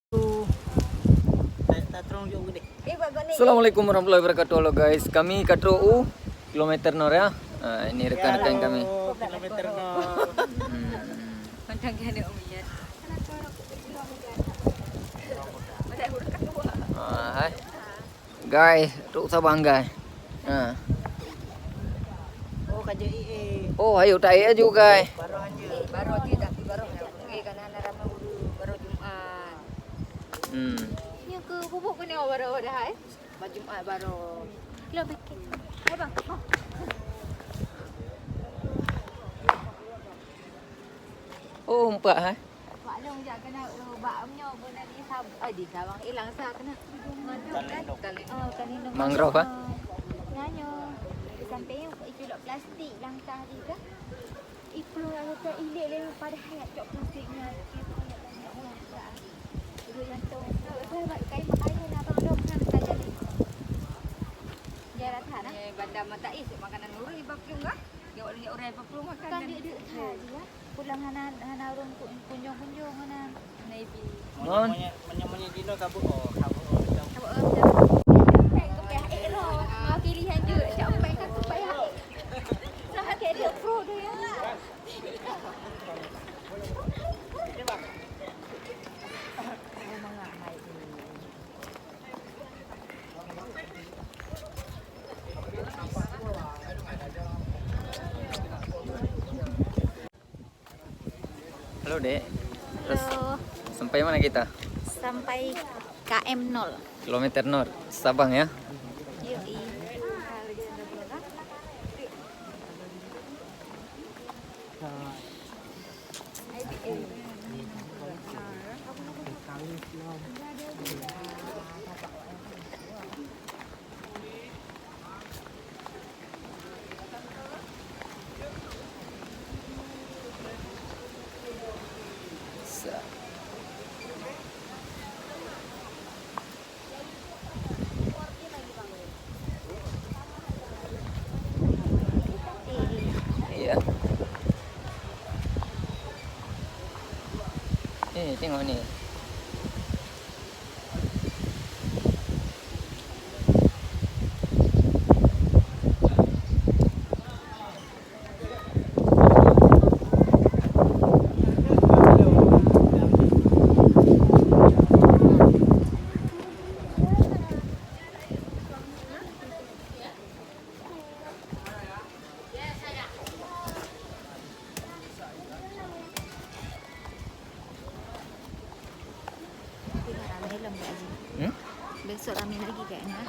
Assalamualaikum warahmatullahi wabarakatuh. Halo guys, kami Katro U kilometer nor ya. Nah, ini rekan-rekan kami. Kilometer nol. Hai. Guys, tu sabang guys. Nah. Oh, kaja IE. Oh, ayo tak ya juga guys. Baru aja. Baru aja tapi baru karena narama baru Jumat. Yang ke bubuk ni baru dah baru Jumat baru. Lo bikin. Hai bang. Oh, empat hai. Pak long jak kena baknya benda ni di Sabang hilang sah kena. Kan Mangrove ah. Nyanyo. Sampai itu plastik langkah juga. Ipu ada ilik le pada hayat cok plastiknya. Itu yang tu. Saya pakai makanan abang dok kan saja ni. Jarak sana. Bandar mata is makanan urang ibak juga. Dia orang ibak makan. Kan dia dia pulang hana urang kunjung hana naibi. Menyamanya dino kabut. Oh, kabut. Pilihan je sampai kan supaya nak ada pro tu ya. Halo Dek. Terus Halo. sampai mana kita? Sampai KM 0. Kilometer nor, Sabang ya. Yoi. Iya. Tengok ni. Besok ramai lagi kayaknya.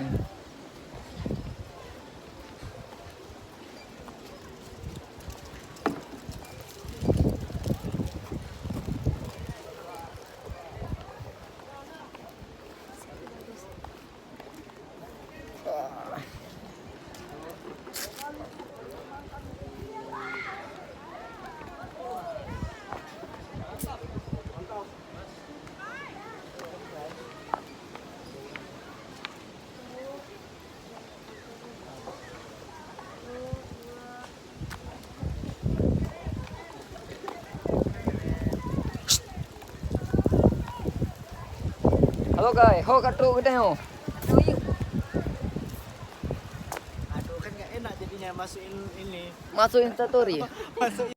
Halo guys, ho Katro kita yo. Aduh, kan enggak enak jadinya masukin ini. Masuk instastory. Masuk